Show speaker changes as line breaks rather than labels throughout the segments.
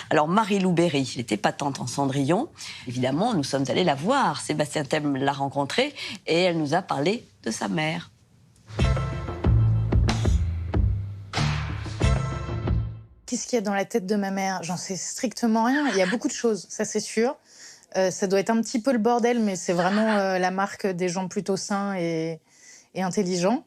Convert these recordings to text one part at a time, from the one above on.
Alors, Marie-Lou Berry, elle était patente en Cendrillon. Évidemment, nous sommes allés la voir. Sébastien Thème l'a rencontrée et elle nous a parlé de sa mère.
Qu'est-ce qu'il y a dans la tête de ma mère? J'en sais strictement rien. Il y a beaucoup de choses, ça c'est sûr. Ça doit être un petit peu le bordel, mais c'est vraiment la marque des gens plutôt sains et intelligents.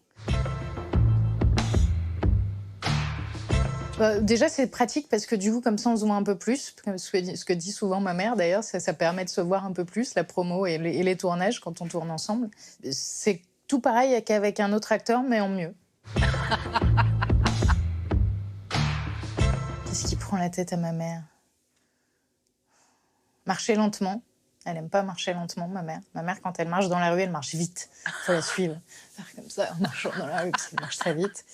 Déjà, c'est pratique parce que du coup, comme ça, on se voit un peu plus. Ce que dit souvent ma mère, d'ailleurs, ça permet de se voir un peu plus, la promo et les tournages, quand on tourne ensemble. C'est tout pareil qu'avec un autre acteur, mais en mieux. Qu'est-ce qui prend la tête à ma mère? Marcher lentement. Elle aime pas marcher lentement, ma mère. Ma mère, quand elle marche dans la rue, elle marche vite. Faut la suivre. Faire comme ça, en marchant dans la rue, parce qu'elle marche très vite.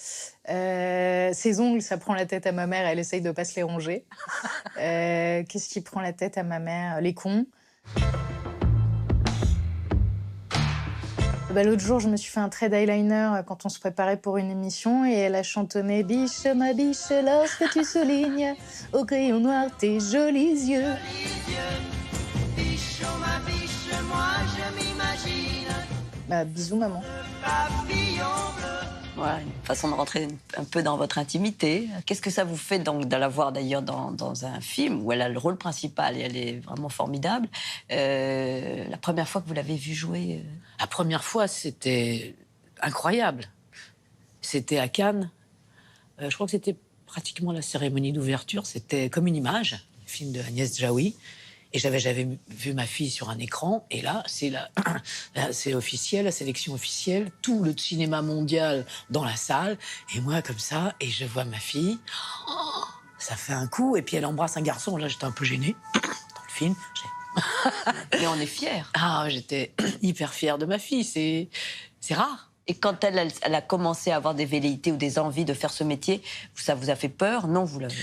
Ses ongles, ça prend la tête à ma mère. Elle essaye de pas se les ronger. Qu'est-ce qui prend la tête à ma mère? Les cons. L'autre jour, je me suis fait un trait d'eyeliner quand on se préparait pour une émission et elle a chantonné « Biche, ma biche, lorsque tu soulignes au crayon noir tes jolis yeux ». Biche, ma biche, moi je m'imagine. Bisous, maman.
Voilà, une façon de rentrer un peu dans votre intimité. Qu'est-ce que ça vous fait donc de la voir d'ailleurs dans un film où elle a le rôle principal et elle est vraiment formidable. La première fois que vous l'avez vue jouer
La première fois, c'était incroyable. C'était à Cannes. Je crois que c'était pratiquement la cérémonie d'ouverture. C'était Comme une image, film de Agnès Jaoui. Et j'avais vu ma fille sur un écran. Et là, c'est officiel, la sélection officielle. Tout le cinéma mondial dans la salle. Et moi, comme ça, et je vois ma fille. Oh, ça fait un coup. Et puis elle embrasse un garçon. Là, j'étais un peu gênée dans le film.
Et on est fiers.
Ah, j'étais hyper fière de ma fille. C'est rare.
Et quand elle a commencé à avoir des velléités ou des envies de faire ce métier, ça vous a fait peur? Non, vous l'avez...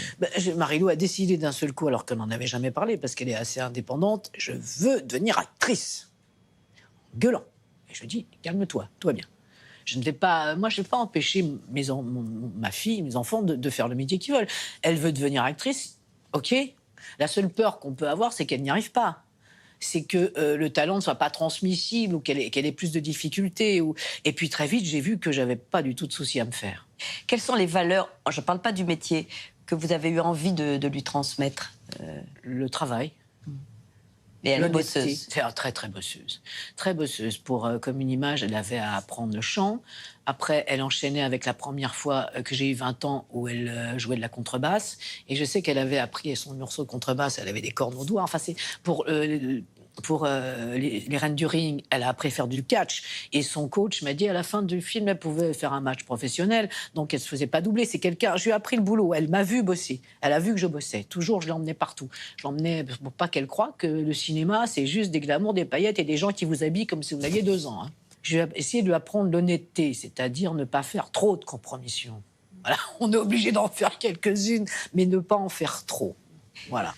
Marie-Lou a décidé d'un seul coup, alors qu'elle n'en avait jamais parlé, parce qu'elle est assez indépendante, je veux devenir actrice. Gueulant. Et je lui dis, calme-toi, tout va bien. Je ne vais pas empêcher ma fille, mes enfants de faire le métier qu'ils veulent. Elle veut devenir actrice, ok. La seule peur qu'on peut avoir, c'est qu'elle n'y arrive pas. C'est que le talent ne soit pas transmissible ou qu'elle ait plus de difficultés. Et puis très vite, j'ai vu que j'avais pas du tout de souci à me faire.
Quelles sont les valeurs, je ne parle pas du métier, que vous avez eu envie de lui transmettre?
Le travail.
Et elle est bosseuse.
C'est très, très bosseuse. Très bosseuse. Pour Comme une image, elle avait à apprendre le chant. Après, elle enchaînait avec la première fois que j'ai eu 20 ans où elle jouait de la contrebasse. Et je sais qu'elle avait appris son morceau de contrebasse, elle avait des cordes au doigt. Enfin, c'est pour les Reines du Ring, elle a appris à faire du catch. Et son coach m'a dit, à la fin du film, elle pouvait faire un match professionnel. Donc, elle ne se faisait pas doubler. C'est quelqu'un... Je lui ai appris le boulot. Elle m'a vu bosser. Elle a vu que je bossais. Toujours, je l'emmenais partout. Je l'emmenais pour pas qu'elle croie que le cinéma, c'est juste des glamours, des paillettes et des gens qui vous habillent comme si vous aviez 2 ans. Hein. Je vais essayer de lui apprendre l'honnêteté, c'est-à-dire ne pas faire trop de compromissions. Voilà. On est obligé d'en faire quelques-unes, mais ne pas en faire trop. Voilà.